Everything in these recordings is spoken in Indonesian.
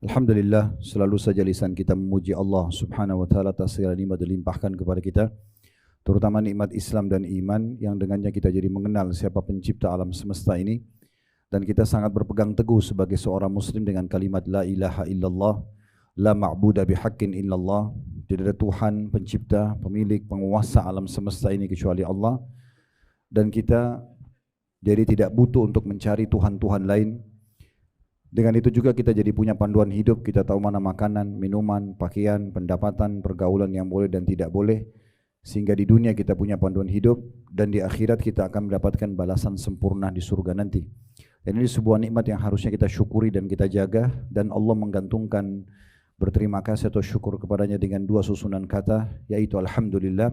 Alhamdulillah, selalu saja lisan kita memuji Allah Subhanahu wa taala atas segala nikmat dilimpahkan kepada kita, terutama nikmat Islam dan iman yang dengannya kita jadi mengenal siapa pencipta alam semesta ini, dan kita sangat berpegang teguh sebagai seorang muslim dengan kalimat la ilaha illallah, la ma'budu bihaqqin illallah. Tidak ada Tuhan pencipta, pemilik, penguasa alam semesta ini kecuali Allah, dan kita jadi tidak butuh untuk mencari Tuhan-Tuhan lain. Dengan itu juga kita jadi punya panduan hidup, kita tahu mana makanan, minuman, pakaian, pendapatan, pergaulan yang boleh dan tidak boleh, sehingga di dunia kita punya panduan hidup dan di akhirat kita akan mendapatkan balasan sempurna di surga nanti. Dan ini sebuah nikmat yang harusnya kita syukuri dan kita jaga, dan Allah menggantungkan berterima kasih atau syukur kepadanya dengan dua susunan kata, yaitu Alhamdulillah.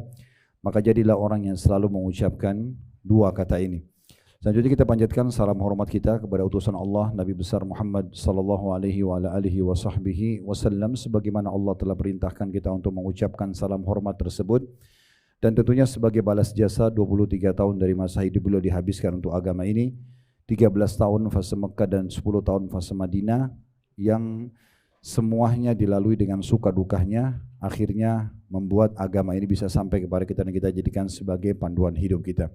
Maka jadilah orang yang selalu mengucapkan dua kata ini. Selanjutnya kita panjatkan salam hormat kita kepada utusan Allah Nabi besar Muhammad sallallahu alaihi wa ala alihi wa sahbihi wasallam, sebagaimana Allah telah perintahkan kita untuk mengucapkan salam hormat tersebut. Dan tentunya sebagai balas jasa 23 tahun dari masa hidup beliau dihabiskan untuk agama ini, 13 tahun fase Mekah dan 10 tahun fase Madinah, yang semuanya dilalui dengan suka dukanya, akhirnya membuat agama ini bisa sampai kepada kita dan kita jadikan sebagai panduan hidup kita.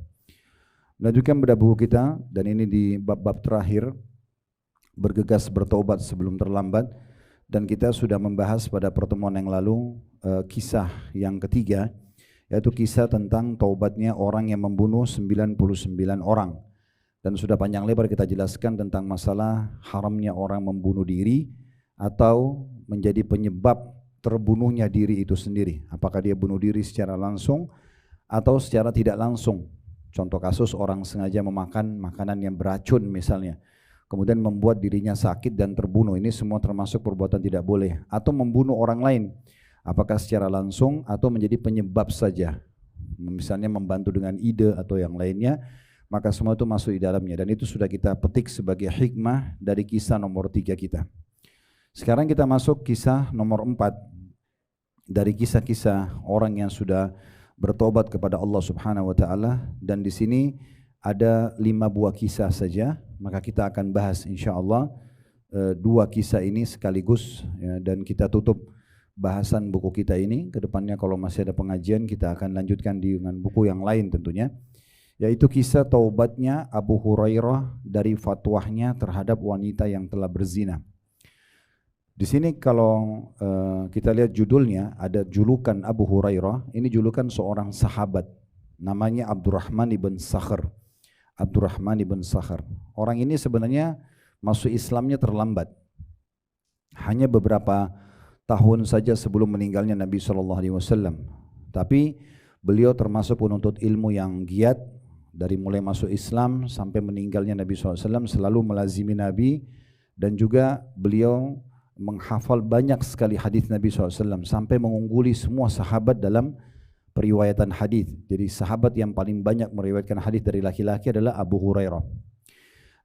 Melanjutkan pada buku kita, dan ini di bab-bab terakhir, bergegas bertaubat sebelum terlambat, dan kita sudah membahas pada pertemuan yang lalu kisah yang ketiga, yaitu kisah tentang taubatnya orang yang membunuh 99 orang. Dan sudah panjang lebar kita jelaskan tentang masalah haramnya orang membunuh diri atau menjadi penyebab terbunuhnya diri itu sendiri. Apakah dia bunuh diri secara langsung atau secara tidak langsung. Contoh kasus orang sengaja memakan makanan yang beracun misalnya, kemudian membuat dirinya sakit dan terbunuh, ini semua termasuk perbuatan tidak boleh. Atau membunuh orang lain, apakah secara langsung atau menjadi penyebab saja, misalnya membantu dengan ide atau yang lainnya, maka semua itu masuk di dalamnya. Dan itu sudah kita petik sebagai hikmah dari kisah nomor 3 kita. Sekarang kita masuk kisah nomor 4 dari kisah-kisah orang yang sudah bertobat kepada Allah Subhanahu wa taala, dan di sini ada 5 buah kisah saja, maka kita akan bahas insyaallah 2 kisah ini sekaligus ya, dan kita tutup bahasan buku kita ini. Kedepannya kalau masih ada pengajian kita akan lanjutkan dengan buku yang lain tentunya, yaitu kisah taubatnya Abu Hurairah dari fatwahnya terhadap wanita yang telah berzina. Di sini kalau kita lihat judulnya, ada julukan Abu Hurairah. Ini julukan seorang sahabat, namanya Abdurrahman ibn Sakhr. Abdurrahman ibn Sakhr. Orang ini sebenarnya masuk Islamnya terlambat. Hanya beberapa tahun saja sebelum meninggalnya Nabi SAW. Tapi beliau termasuk penuntut ilmu yang giat. Dari mulai masuk Islam sampai meninggalnya Nabi SAW selalu melazimi Nabi, dan juga beliau menghafal banyak sekali hadis Nabi SAW sampai mengungguli semua sahabat dalam periwayatan hadis. Jadi sahabat yang paling banyak meriwayatkan hadis dari laki-laki adalah Abu Hurairah.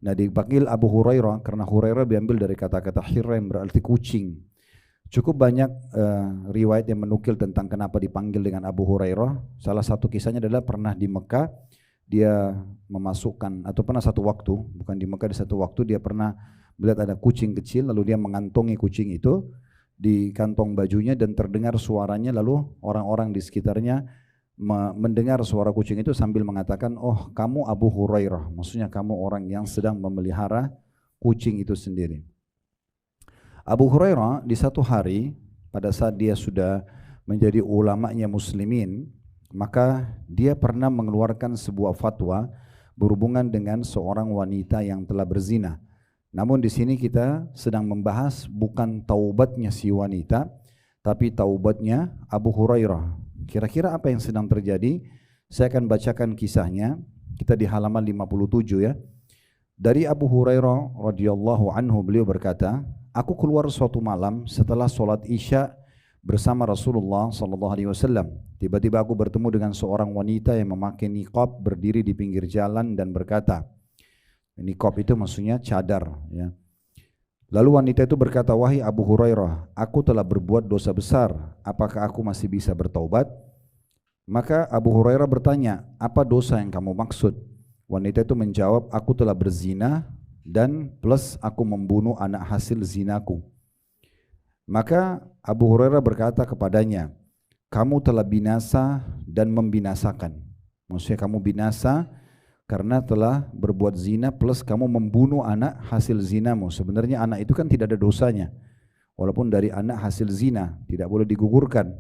Nah, dipanggil Abu Hurairah karena Hurairah diambil dari kata-kata hira yang berarti kucing. Cukup banyak riwayat yang menukil tentang kenapa dipanggil dengan Abu Hurairah. Salah satu kisahnya adalah pernah di Mekah dia memasukkan, atau pernah satu waktu, bukan di Mekah, di satu waktu dia pernah melihat ada kucing kecil, lalu dia mengantongi kucing itu di kantong bajunya dan terdengar suaranya, lalu orang-orang di sekitarnya mendengar suara kucing itu sambil mengatakan, oh kamu Abu Hurairah, maksudnya kamu orang yang sedang memelihara kucing itu sendiri. Abu Hurairah di satu hari pada saat dia sudah menjadi ulamanya muslimin, maka dia pernah mengeluarkan sebuah fatwa berhubungan dengan seorang wanita yang telah berzina. Namun di sini kita sedang membahas bukan taubatnya si wanita, tapi taubatnya Abu Hurairah. Kira-kira apa yang sedang terjadi? Saya akan bacakan kisahnya. Kita di halaman 57 ya. Dari Abu Hurairah radhiyallahu anhu, beliau berkata, aku keluar suatu malam setelah sholat Isya bersama Rasulullah SAW. Tiba-tiba aku bertemu dengan seorang wanita yang memakai niqab berdiri di pinggir jalan dan berkata, niqab itu maksudnya cadar ya. Lalu wanita itu berkata, wahai Abu Hurairah, aku telah berbuat dosa besar, apakah aku masih bisa bertaubat? Maka Abu Hurairah bertanya, apa dosa yang kamu maksud? Wanita itu menjawab, aku telah berzina dan plus aku membunuh anak hasil zinaku. Maka Abu Hurairah berkata kepadanya, kamu telah binasa dan membinasakan. Maksudnya kamu binasa karena telah berbuat zina plus kamu membunuh anak hasil zinamu. Sebenarnya anak itu kan tidak ada dosanya. Walaupun dari anak hasil zina tidak boleh digugurkan.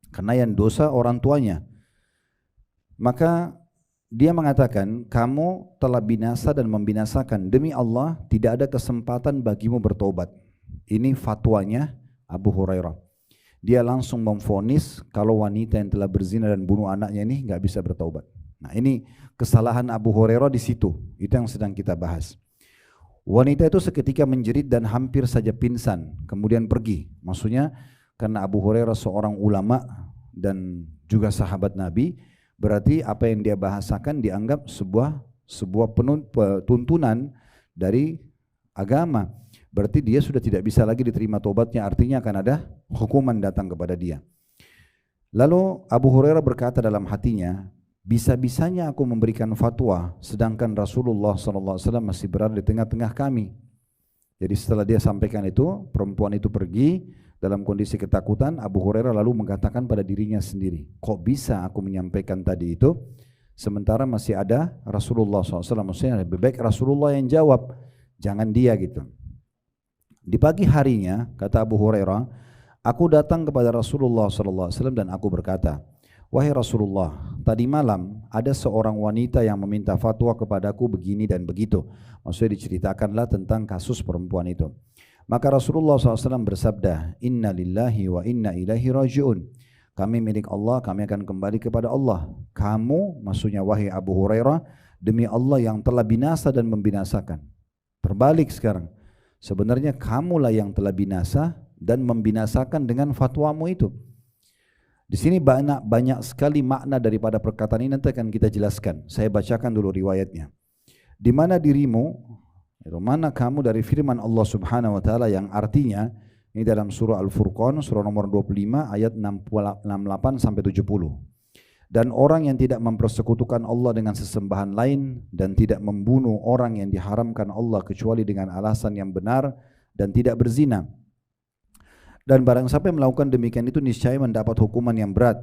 Karena yang dosa orang tuanya. Maka dia mengatakan, kamu telah binasa dan membinasakan. Demi Allah tidak ada kesempatan bagimu bertobat. Ini fatwanya Abu Hurairah. Dia langsung memvonis kalau wanita yang telah berzina dan bunuh anaknya ini nggak bisa bertobat. Nah, ini kesalahan Abu Hurairah di situ. Itu yang sedang kita bahas. Wanita itu seketika menjerit dan hampir saja pingsan, kemudian pergi. Maksudnya karena Abu Hurairah seorang ulama dan juga sahabat Nabi, berarti apa yang dia bahasakan dianggap sebuah tuntunan dari agama. Berarti dia sudah tidak bisa lagi diterima tobatnya, artinya akan ada hukuman datang kepada dia. Lalu Abu Hurairah berkata dalam hatinya, bisa-bisanya aku memberikan fatwa sedangkan Rasulullah SAW masih berada di tengah-tengah kami. Jadi setelah dia sampaikan itu, perempuan itu pergi dalam kondisi ketakutan. Abu Hurairah lalu mengatakan pada dirinya sendiri, kok bisa aku menyampaikan tadi itu sementara masih ada Rasulullah SAW. Maksudnya lebih baik Rasulullah yang jawab, jangan dia gitu. Di pagi harinya, kata Abu Hurairah, aku datang kepada Rasulullah SAW dan aku berkata, wahai Rasulullah, tadi malam ada seorang wanita yang meminta fatwa kepadaku begini dan begitu. Maksudnya diceritakanlah tentang kasus perempuan itu. Maka Rasulullah SAW bersabda, Inna lillahi wa inna ilaihi raji'un. Kami milik Allah, kami akan kembali kepada Allah. Kamu, maksudnya wahai Abu Hurairah, demi Allah yang telah binasa dan membinasakan. Terbalik sekarang. Sebenarnya kamulah yang telah binasa dan membinasakan dengan fatwamu itu. Di sini banyak sekali makna daripada perkataan ini, nanti akan kita jelaskan. Saya bacakan dulu riwayatnya. Di mana dirimu, mana kamu dari firman Allah Subhanahu wa taala yang artinya ini dalam surah Al-Furqan surah nomor 25 ayat 68 sampai 70. Dan orang yang tidak mempersekutukan Allah dengan sesembahan lain dan tidak membunuh orang yang diharamkan Allah kecuali dengan alasan yang benar dan tidak berzina. Dan barang siapa yang melakukan demikian itu niscaya mendapat hukuman yang berat.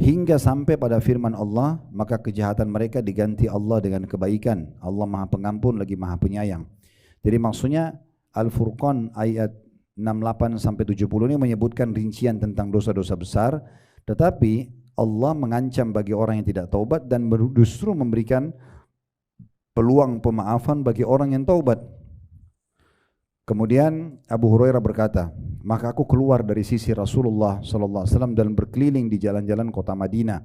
Hingga sampai pada firman Allah, maka kejahatan mereka diganti Allah dengan kebaikan. Allah Maha Pengampun lagi Maha Penyayang. Jadi maksudnya Al-Furqan ayat 68 sampai 70 ini menyebutkan rincian tentang dosa-dosa besar, tetapi Allah mengancam bagi orang yang tidak taubat dan justru memberikan peluang pemaafan bagi orang yang taubat. Kemudian Abu Hurairah berkata, maka aku keluar dari sisi Rasulullah SAW dan berkeliling di jalan-jalan kota Madinah.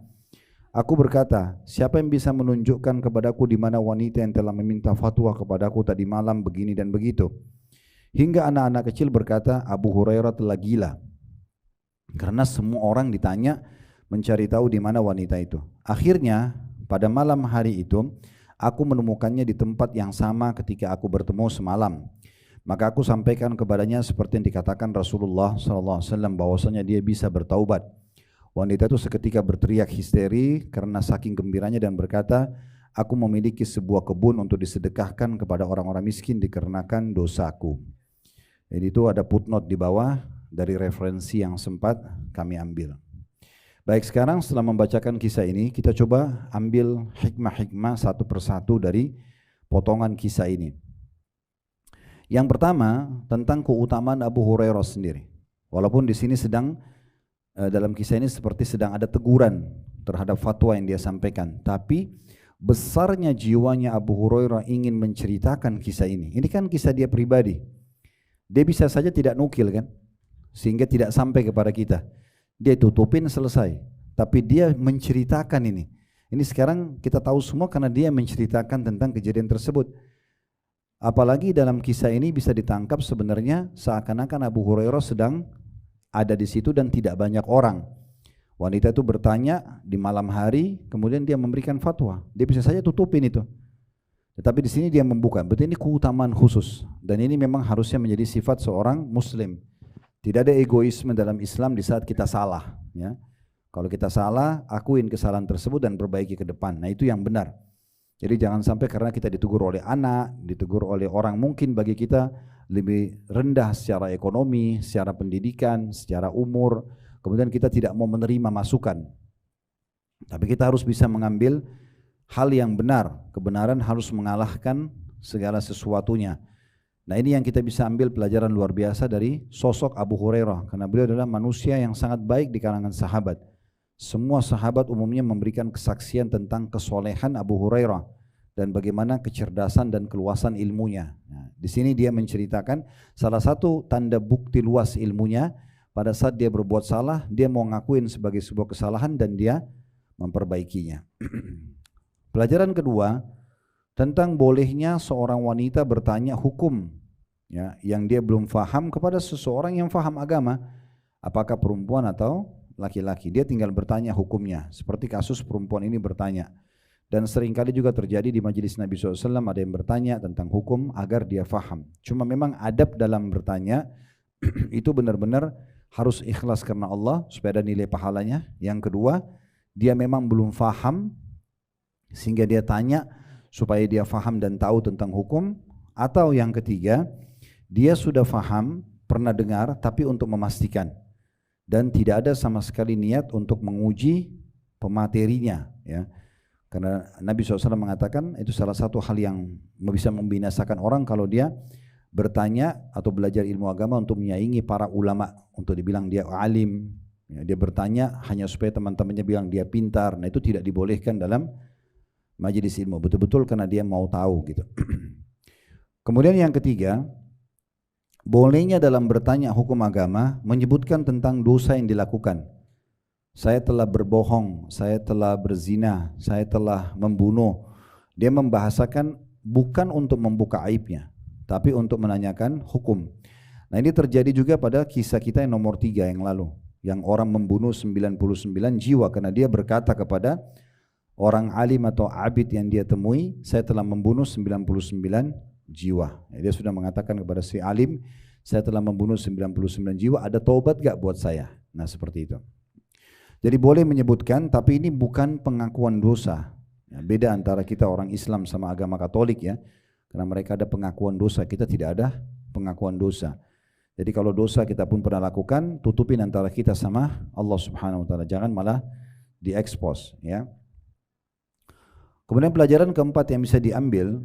Aku berkata, siapa yang bisa menunjukkan kepadaku di mana wanita yang telah meminta fatwa kepadaku tadi malam begini dan begitu. Hingga anak-anak kecil berkata, Abu Hurairah telah gila. Karena semua orang ditanya mencari tahu di mana wanita itu. Akhirnya pada malam hari itu aku menemukannya di tempat yang sama ketika aku bertemu semalam. Maka aku sampaikan kepadanya seperti yang dikatakan Rasulullah SAW bahwasanya dia bisa bertaubat. Wanita itu seketika berteriak histeri karena saking gembiranya dan berkata, aku memiliki sebuah kebun untuk disedekahkan kepada orang-orang miskin dikarenakan dosaku. Jadi itu ada footnote di bawah dari referensi yang sempat kami ambil. Baik, sekarang setelah membacakan kisah ini, kita coba ambil hikmah-hikmah satu persatu dari potongan kisah ini. Yang pertama, tentang keutamaan Abu Hurairah sendiri. Walaupun di sini dalam kisah ini seperti sedang ada teguran terhadap fatwa yang dia sampaikan. Tapi besarnya jiwanya Abu Hurairah ingin menceritakan kisah ini. Ini kan kisah dia pribadi. Dia bisa saja tidak nukil kan, sehingga tidak sampai kepada kita. Dia tutupin selesai, tapi dia menceritakan ini. Ini sekarang kita tahu semua karena dia menceritakan tentang kejadian tersebut. Apalagi dalam kisah ini bisa ditangkap sebenarnya seakan-akan Abu Hurairah sedang ada di situ dan tidak banyak orang. Wanita itu bertanya di malam hari, kemudian dia memberikan fatwa. Dia bisa saja tutupin itu. Tetapi di sini dia membuka. Berarti ini keutamaan khusus dan ini memang harusnya menjadi sifat seorang muslim. Tidak ada egoisme dalam Islam di saat kita salah, ya. Kalau kita salah, akuin kesalahan tersebut dan perbaiki ke depan. Nah, itu yang benar. Jadi jangan sampai karena kita ditegur oleh anak, ditegur oleh orang mungkin bagi kita lebih rendah secara ekonomi, secara pendidikan, secara umur, kemudian kita tidak mau menerima masukan. Tapi kita harus bisa mengambil hal yang benar, kebenaran harus mengalahkan segala sesuatunya. Nah ini yang kita bisa ambil pelajaran luar biasa dari sosok Abu Hurairah, karena beliau adalah manusia yang sangat baik di kalangan sahabat. Semua sahabat umumnya memberikan kesaksian tentang kesolehan Abu Hurairah dan bagaimana kecerdasan dan keluasan ilmunya. Nah, di sini dia menceritakan salah satu tanda bukti luas ilmunya pada saat dia berbuat salah, dia mau ngakuin sebagai sebuah kesalahan dan dia memperbaikinya. Pelajaran kedua tentang bolehnya seorang wanita bertanya hukum ya, yang dia belum faham kepada seseorang yang faham agama, apakah perempuan atau laki-laki. Dia tinggal bertanya hukumnya, seperti kasus perempuan ini bertanya. Dan seringkali juga terjadi di majelis Nabi SAW, ada yang bertanya tentang hukum agar dia faham. Cuma memang adab dalam bertanya itu benar-benar harus ikhlas karena Allah supaya ada nilai pahalanya. Yang kedua, dia memang belum faham sehingga dia tanya supaya dia faham dan tahu tentang hukum. Atau yang ketiga, dia sudah faham, pernah dengar tapi untuk memastikan, dan tidak ada sama sekali niat untuk menguji pematerinya ya. Karena Nabi SAW mengatakan itu salah satu hal yang bisa membinasakan orang kalau dia bertanya atau belajar ilmu agama untuk menyaingi para ulama, untuk dibilang dia alim ya, dia bertanya hanya supaya teman-temannya bilang dia pintar. Nah itu tidak dibolehkan dalam majelis ilmu, betul-betul karena dia mau tahu gitu. Kemudian yang ketiga, bolehnya dalam bertanya hukum agama menyebutkan tentang dosa yang dilakukan. Saya telah berbohong, saya telah berzina, saya telah membunuh. Dia membahasakan bukan untuk membuka aibnya, tapi untuk menanyakan hukum. Nah ini terjadi juga pada kisah kita yang nomor 3 yang lalu, yang orang membunuh 99 jiwa karena dia berkata kepada orang alim atau abid yang dia temui, saya telah membunuh 99 jiwa. Dia sudah mengatakan kepada si alim, saya telah membunuh 99 jiwa, ada taubat gak buat saya? Nah seperti itu. Jadi boleh menyebutkan, tapi ini bukan pengakuan dosa. Ya, beda antara kita orang Islam sama agama Katolik ya. Karena mereka ada pengakuan dosa, kita tidak ada pengakuan dosa. Jadi kalau dosa kita pun pernah lakukan, tutupin antara kita sama Allah Subhanahu wa taala. Jangan malah diekspos ya. Kemudian pelajaran keempat yang bisa diambil,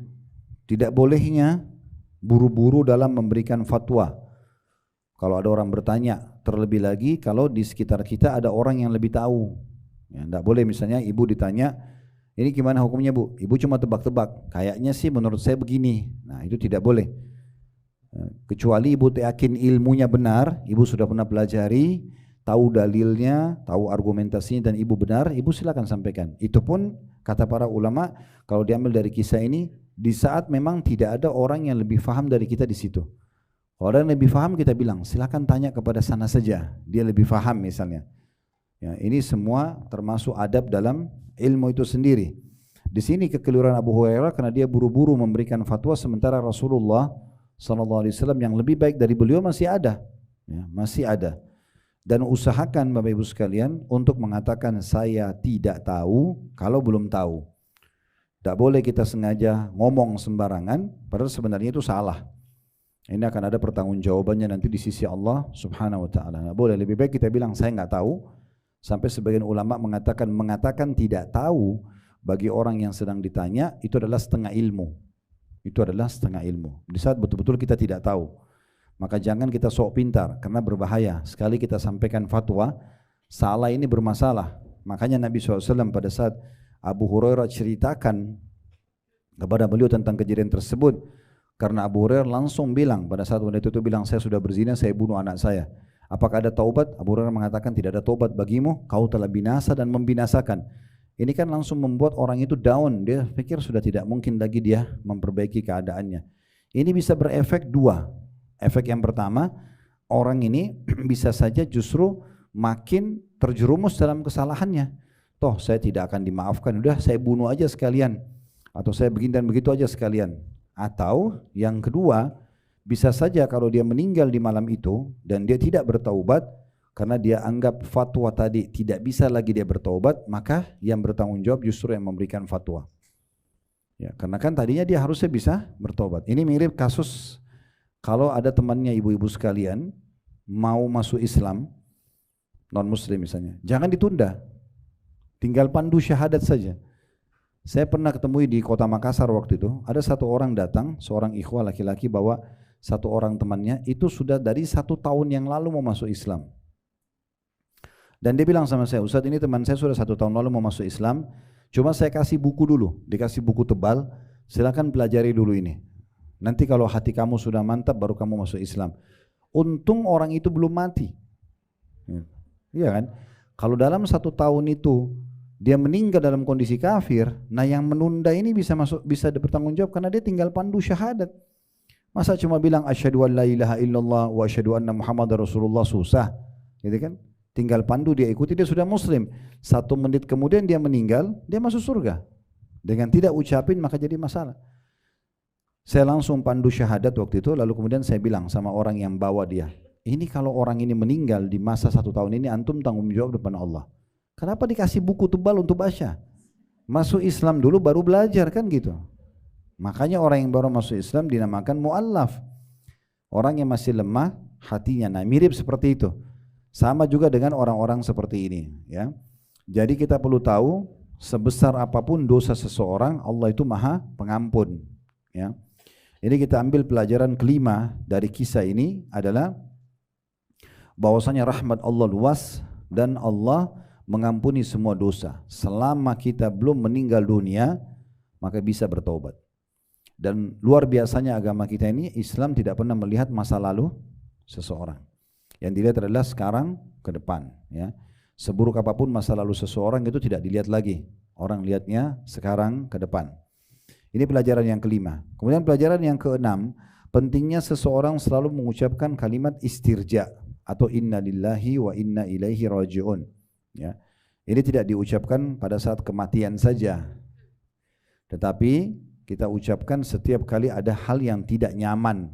tidak bolehnya buru-buru dalam memberikan fatwa. Kalau ada orang bertanya, terlebih lagi kalau di sekitar kita ada orang yang lebih tahu. Ya, tidak boleh misalnya ibu ditanya, ini gimana hukumnya bu? Ibu cuma tebak-tebak, kayaknya sih menurut saya begini. Nah itu tidak boleh. Kecuali ibu yakin ilmunya benar, ibu sudah pernah pelajari, tahu dalilnya, tahu argumentasinya dan ibu benar, ibu silakan sampaikan. Itu pun kata para ulama, kalau diambil dari kisah ini, di saat memang tidak ada orang yang lebih faham dari kita di situ. Orang yang lebih faham kita bilang silakan tanya kepada sana saja, dia lebih faham misalnya. Ya, ini semua termasuk adab dalam ilmu itu sendiri. Di sini kekeliruan Abu Hurairah karena dia buru-buru memberikan fatwa sementara Rasulullah SAW yang lebih baik dari beliau masih ada, ya, masih ada. Dan usahakan Bapak Ibu sekalian untuk mengatakan saya tidak tahu kalau belum tahu. Tak boleh kita sengaja ngomong sembarangan, padahal sebenarnya itu salah. Ini akan ada pertanggungjawabannya nanti di sisi Allah Subhanahu wa taala. Nggak boleh, lebih baik kita bilang saya nggak tahu. Sampai sebagian ulama mengatakan tidak tahu bagi orang yang sedang ditanya itu adalah setengah ilmu. Itu adalah setengah ilmu. Di saat betul-betul kita tidak tahu, maka jangan kita sok pintar karena berbahaya. Sekali kita sampaikan fatwa salah ini bermasalah. Makanya Nabi SAW pada saat Abu Hurairah ceritakan kepada beliau tentang kejadian tersebut, karena Abu Hurairah langsung bilang pada saat wanita itu bilang saya sudah berzina, saya bunuh anak saya. Apakah ada taubat? Abu Hurairah mengatakan tidak ada taubat bagimu, kau telah binasa dan membinasakan. Ini kan langsung membuat orang itu down, dia pikir sudah tidak mungkin lagi dia memperbaiki keadaannya. Ini bisa berefek dua. Efek yang pertama, orang ini bisa saja justru makin terjerumus dalam kesalahannya. Toh saya tidak akan dimaafkan, udah saya bunuh aja sekalian. Atau saya begini dan begitu aja sekalian. Atau yang kedua, bisa saja kalau dia meninggal di malam itu dan dia tidak bertaubat karena dia anggap fatwa tadi tidak bisa lagi dia bertaubat, maka yang bertanggung jawab justru yang memberikan fatwa. Ya, karena kan tadinya dia harusnya bisa bertobat. Ini mirip kasus kalau ada temannya ibu-ibu sekalian mau masuk Islam, non muslim misalnya, jangan ditunda, tinggal pandu syahadat saja. Saya pernah ketemu di kota Makassar waktu itu, ada satu orang datang, seorang ikhwah laki-laki bawa satu orang temannya, itu sudah dari 1 tahun yang lalu mau masuk Islam. Dan dia bilang sama saya, Ustadz ini teman saya sudah 1 tahun lalu mau masuk Islam, cuma saya kasih buku dulu, dikasih buku tebal, silakan pelajari dulu ini. Nanti kalau hati kamu sudah mantap baru kamu masuk Islam. Untung orang itu belum mati. Iya kan? Kalau dalam 1 tahun itu dia meninggal dalam kondisi kafir, nah yang menunda ini bisa bertanggung jawab karena dia tinggal pandu syahadat. Masa cuma bilang asyhadu an la ilaha illallah wa asyhadu anna muhammadar rasulullah susah, gitu kan? Tinggal pandu dia ikuti, dia sudah muslim. 1 menit kemudian dia meninggal, dia masuk surga. Dengan tidak ucapin maka jadi masalah. Saya langsung pandu syahadat waktu itu, lalu kemudian saya bilang sama orang yang bawa dia, ini kalau orang ini meninggal di masa 1 tahun ini, antum tanggung jawab depan Allah. Kenapa dikasih buku tebal untuk baca? Masuk Islam dulu baru belajar kan gitu. Makanya orang yang baru masuk Islam dinamakan mu'allaf. Orang yang masih lemah hatinya, nah mirip seperti itu. Sama juga dengan orang-orang seperti ini. Ya. Jadi kita perlu tahu, sebesar apapun dosa seseorang, Allah itu maha pengampun. Ya. Ini kita ambil pelajaran kelima dari kisah ini adalah bahwasanya rahmat Allah luas dan Allah mengampuni semua dosa. Selama kita belum meninggal dunia, maka bisa bertaubat. Dan luar biasanya agama kita ini, Islam tidak pernah melihat masa lalu seseorang. Yang dilihat adalah sekarang ke depan. Ya. Seburuk apapun masa lalu seseorang itu tidak dilihat lagi. Orang lihatnya sekarang ke depan. Ini pelajaran yang kelima. Kemudian pelajaran yang keenam, pentingnya seseorang selalu mengucapkan kalimat istirja atau inna lillahi wa inna ilaihi raji'un. Ya. Ini tidak diucapkan pada saat kematian saja. Tetapi kita ucapkan setiap kali ada hal yang tidak nyaman.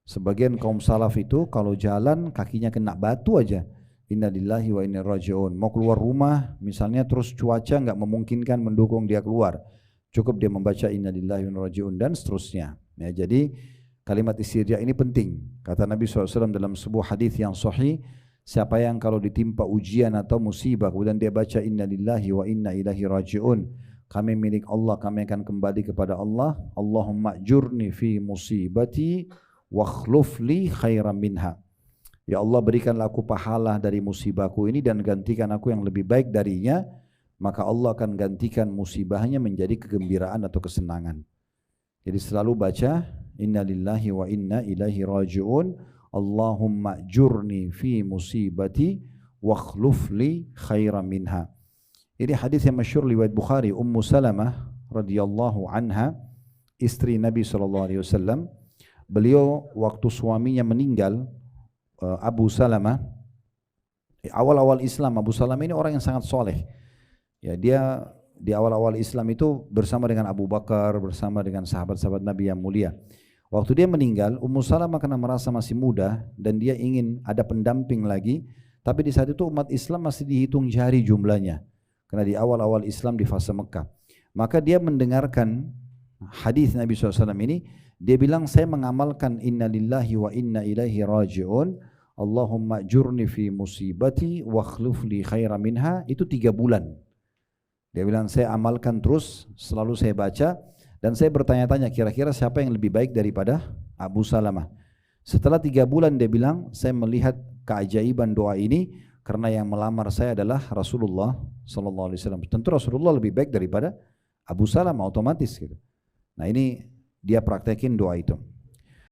Sebagian kaum salaf itu kalau jalan kakinya kena batu aja, inna lillahi wa inna ilaihi raji'un. Mau keluar rumah misalnya terus cuaca enggak memungkinkan mendukung dia keluar, cukup dia membaca inna lillahi wa inna ilaihi raji'un dan seterusnya. Ya, jadi kalimat istirja ini penting. Kata Nabi SAW dalam sebuah hadis yang sahih, siapa yang kalau ditimpa ujian atau musibah kemudian dia baca inna lillahi wa inna ilaihi raji'un, kami milik Allah, kami akan kembali kepada Allah, Allahumma ajurni fi musibati wa akhluf li khairan minha. Ya Allah, berikanlah aku pahala dari musibahku ini dan gantikan aku yang lebih baik darinya, maka Allah akan gantikan musibahnya menjadi kegembiraan atau kesenangan. Jadi selalu baca inna lillahi wa inna ilaihi raji'un, Allahumma ajurni fi musibati wa akhluf li khairan minha. Ini hadis yang masyhur riwayat Bukhari. Ummu Salamah radhiyallahu anha, istri Nabi SAW, beliau waktu suaminya meninggal, Abu Salamah, awal-awal Islam, Abu Salamah ini orang yang sangat soleh. Ya, dia di awal-awal Islam itu bersama dengan Abu Bakar, bersama dengan sahabat-sahabat Nabi yang mulia. Waktu dia meninggal, Ummu Salamah karena merasa masih muda dan dia ingin ada pendamping lagi, tapi di saat itu umat Islam masih dihitung jari jumlahnya. Karena di awal-awal Islam di fase Mekah. Maka dia mendengarkan hadis Nabi SAW ini, dia bilang saya mengamalkan inna lillahi wa inna ilaihi raji'un, Allahumma ajurni fi musibati wa akhluf li khairan minha, itu 3 bulan. Dia bilang saya amalkan terus, selalu saya baca, dan saya bertanya-tanya kira-kira siapa yang lebih baik daripada Abu Salamah. Setelah 3 bulan dia bilang saya melihat keajaiban doa ini, karena yang melamar saya adalah Rasulullah SAW. Tentu Rasulullah lebih baik daripada Abu Salamah otomatis gitu. Nah ini dia praktekin doa itu.